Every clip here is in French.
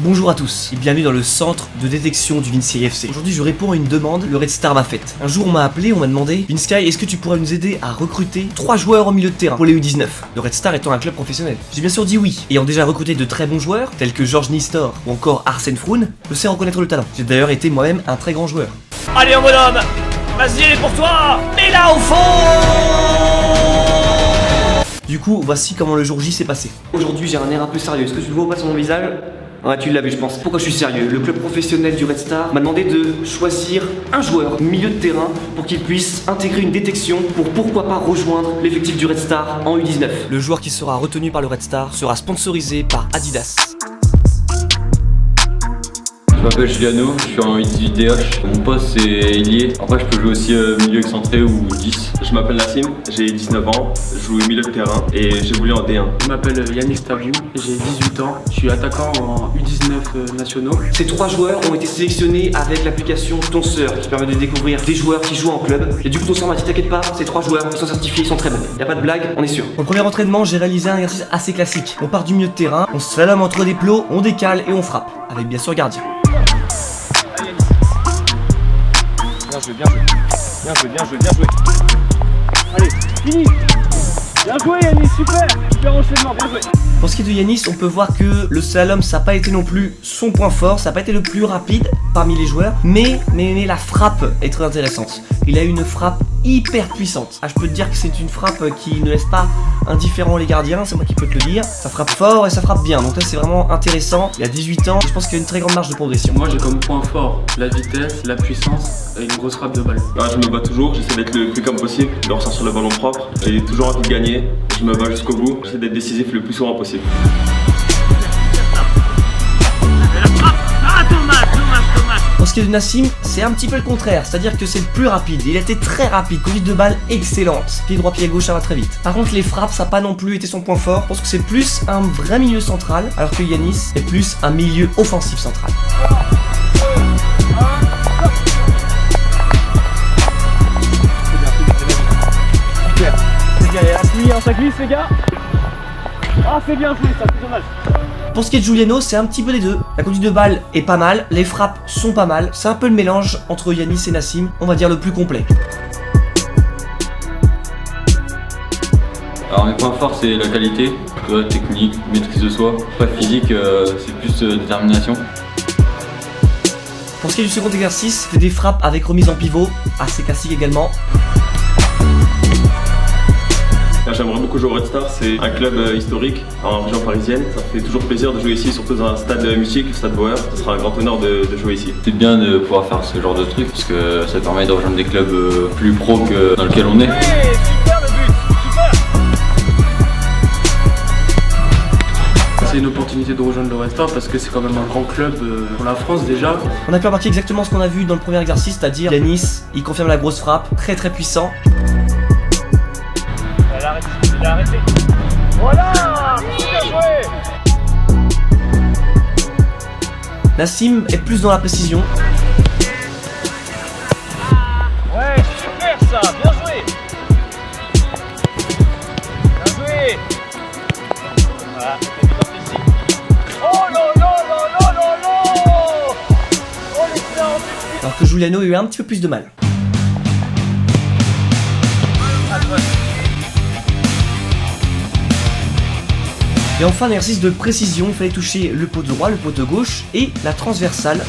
Bonjour à tous et bienvenue dans le centre de détection du Vinsky FC. Aujourd'hui je réponds à une demande que le Red Star m'a faite. Un jour on m'a appelé, on m'a demandé: Vinsky, est-ce que tu pourrais nous aider à recruter 3 joueurs au milieu de terrain pour les U19? Le Red Star étant un club professionnel. J'ai bien sûr dit oui. Ayant déjà recruté de très bons joueurs, tels que Georges Nistor ou encore Arsène Froun, je sais reconnaître le talent. J'ai d'ailleurs été moi-même un très grand joueur. Allez en bonhomme, vas-y elle est pour toi, mets là au fond. Du coup, voici comment le jour J s'est passé. Aujourd'hui j'ai un air un peu sérieux, est-ce que tu le vois pas sur mon visage? Ouais, tu l'as vu, je pense. Pourquoi je suis sérieux? Le club professionnel du Red Star m'a demandé de choisir un joueur milieu de terrain pour qu'il puisse intégrer une détection pour pourquoi pas rejoindre l'effectif du Red Star en U19. Le joueur qui sera retenu par le Red Star sera sponsorisé par Adidas. Je m'appelle Giuliano, je suis en U18DH. Mon poste c'est ailier. Après je peux jouer aussi milieu excentré ou 10. Je m'appelle Nassim, j'ai 19 ans, je joue au milieu de terrain et j'ai voulu en D1. Je m'appelle Yannick Staviou, j'ai 18 ans, je suis attaquant en U19 nationaux. Ces 3 joueurs ont été sélectionnés avec l'application Ton Sœur qui permet de découvrir des joueurs qui jouent en club. Et du coup Ton Sœur m'a dit: t'inquiète pas, ces 3 joueurs sont certifiés, ils sont très bons. Y'a pas de blague, on est sûr. Pour le premier entraînement, j'ai réalisé un exercice assez classique. On part du milieu de terrain, on se slalome entre des plots, on décale et on frappe. Avec bien sûr gardien. Bien joué, bien joué. Bien joué, bien joué, bien joué. Allez, fini. Bien joué Yannis, super. Super enchaînement, bien joué. Pour ce qui est de Yannis, on peut voir que le slalom ça n'a pas été non plus son point fort, ça n'a pas été le plus rapide parmi les joueurs, mais la frappe est très intéressante. Il a une frappe hyper puissante. Ah, je peux te dire que c'est une frappe qui ne laisse pas indifférent les gardiens, c'est moi qui peux te le dire. Ça frappe fort et ça frappe bien, donc là c'est vraiment intéressant. Il a 18 ans, je pense qu'il y a une très grande marge de progression. Moi j'ai comme point fort la vitesse, la puissance et une grosse frappe de balle. Je me bats toujours, j'essaie d'être le plus calme possible, de ressortir le ballon propre. J'ai toujours envie de gagner, je me bats jusqu'au bout, j'essaie d'être décisif le plus souvent possible. Pour ce qui est de Nassim, c'est un petit peu le contraire, c'est-à-dire que c'est le plus rapide. Il a été très rapide, conduite de balle excellente. Pied droit, pied gauche, ça va très vite. Par contre, les frappes, ça n'a pas non plus été son point fort. Je pense que c'est plus un vrai milieu central, alors que Yannis est plus un milieu offensif central. Super. C'est bien, ça glisse les gars. Ah, c'est bien joué ça, c'est dommage. Pour ce qui est de Giuliano, c'est un petit peu les deux. La conduite de balle est pas mal, les frappes sont pas mal. C'est un peu le mélange entre Yannis et Nassim, on va dire le plus complet. Alors mes points forts c'est la qualité, technique, maîtrise de soi. Pas physique, c'est plus détermination. Pour ce qui est du second exercice, c'est des frappes avec remise en pivot, assez classique également. J'aimerais beaucoup jouer au Red Star, c'est un club historique en région parisienne. Ça fait toujours plaisir de jouer ici, surtout dans un stade mythique, le stade Bauer. Ce sera un grand honneur de jouer ici. C'est bien de pouvoir faire ce genre de truc parce que ça permet de rejoindre des clubs plus pro que dans lequel on est. Oui, super le but, super. C'est une opportunité de rejoindre le Red Star parce que c'est quand même un grand club pour la France déjà. On a pu remarquer exactement ce qu'on a vu dans le premier exercice, c'est-à-dire Yannis, il confirme la grosse frappe, très très puissant. Il a arrêté. Voilà, bien joué. Nassim est plus dans la précision. Ouais, super ça, bien joué. Bien joué. Voilà, évident ici. Oh non, non, non, non, non, non. Oh l'excellent. Alors que Giuliano a eu un petit peu plus de mal. Et enfin, un exercice de précision, il fallait toucher le poteau droit, le poteau gauche et la transversale.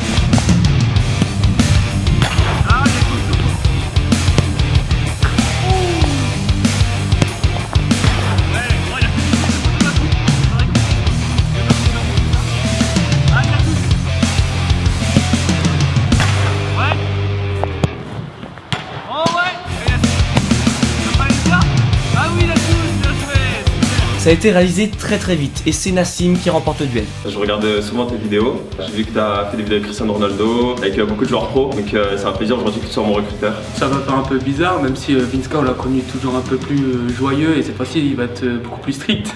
Ça a été réalisé très très vite et c'est Nassim qui remporte le duel. Je regarde souvent tes vidéos, j'ai vu que tu as fait des vidéos avec Cristiano Ronaldo, avec beaucoup de joueurs pro, donc c'est un plaisir aujourd'hui que tu sois mon recruteur. Ça va faire un peu bizarre, même si Vinsky on l'a connu toujours un peu plus joyeux et cette fois-ci il va être beaucoup plus strict.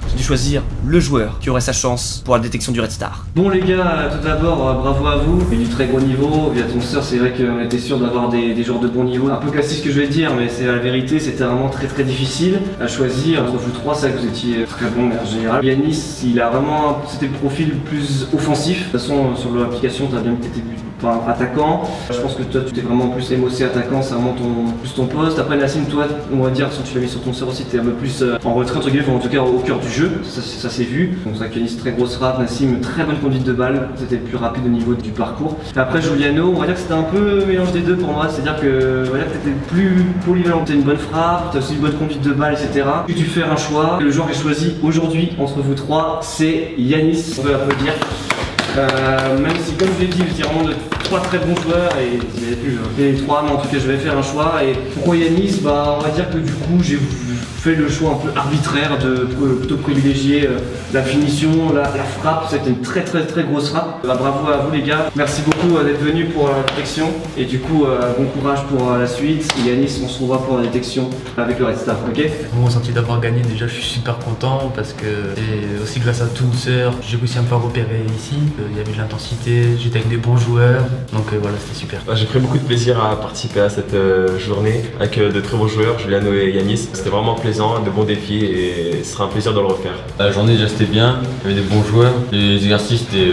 J'ai dû choisir le joueur qui aurait sa chance pour la détection du Red Star. Bon les gars, tout d'abord bravo à vous, il y a du très gros niveau, via Ton Sœur c'est vrai qu'on était sûr d'avoir des joueurs de bon niveau. Un peu classique ce que je vais dire, mais c'est la vérité, c'était vraiment très très difficile à choisir entre vous trois, c'est vrai que vous étiez étiez très bon en général. Yanis, il a vraiment, c'était le profil plus offensif. De toute façon, sur l'application, tu as bien mis que tu étais attaquant. Je pense que toi, tu t'es vraiment plus MOC attaquant, c'est vraiment plus ton poste. Après, Nassim, toi, on va dire, si tu l'as mis sur ton sort aussi, tu es un peu plus en retrait, entre guillemets, en tout cas au cœur du jeu. Ça s'est vu. Donc, ça, Yanis, très grosse frappe. Nassim, très bonne conduite de balle. C'était le plus rapide au niveau du parcours. Et après, Giuliano, on va dire que c'était un peu mélange des deux pour moi. C'est-à-dire que, on va dire que tu étais plus polyvalent. Tu as une bonne frappe, tu as aussi une bonne conduite de balle, etc. Tu as dû faire un choix. Le joueur que j'ai choisi aujourd'hui entre vous trois, c'est Yanis. On peut l'applaudir. Même si, comme je l'ai dit, c'est vraiment de 3 très bons joueurs et vous avez pu les 3, mais en tout cas je vais faire un choix. Et pourquoi Yanis? On va dire que du coup j'ai fait le choix un peu arbitraire de plutôt privilégier la finition, la frappe. C'était une très grosse frappe. Bravo à vous les gars, merci beaucoup d'être venus pour la détection et du coup bon courage pour la suite. Et Yanis, on se revoit pour la détection avec le Red Star, ok? Mon ressenti d'avoir gagné, déjà je suis super content parce que c'est aussi grâce à Toonser, j'ai réussi un peu à repérer ici. Il y avait de l'intensité, j'étais avec des bons joueurs, donc voilà, c'était super. J'ai pris beaucoup de plaisir à participer à cette journée avec de très bons joueurs, Giuliano et Yanis. C'était vraiment plaisant, de bons défis et ce sera un plaisir de le refaire. La journée déjà c'était bien, il y avait des bons joueurs, les exercices c'était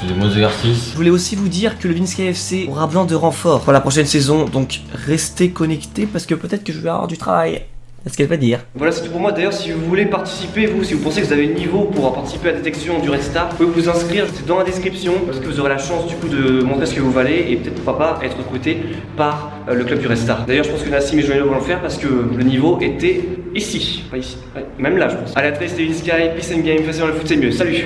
des bons exercices. Je voulais aussi vous dire que le Vinska FC aura besoin de renforts pour la prochaine saison, donc restez connectés parce que peut-être que je vais avoir du travail. C'est ce qu'elle va dire. Voilà, c'est tout pour moi. D'ailleurs, si vous voulez participer, si vous pensez que vous avez le niveau pour participer à la détection du Red Star, vous pouvez vous inscrire, c'est dans la description, parce que vous aurez la chance du coup de montrer ce que vous valez et peut-être pourquoi pas être recruté par le club du Red Star. D'ailleurs, je pense que Nassim et Giuliano vont le faire parce que le niveau était ici, pas ici, même là je pense. Allez, à très, c'était Vinska, peace and game, facile dans le foot, c'est mieux. Salut!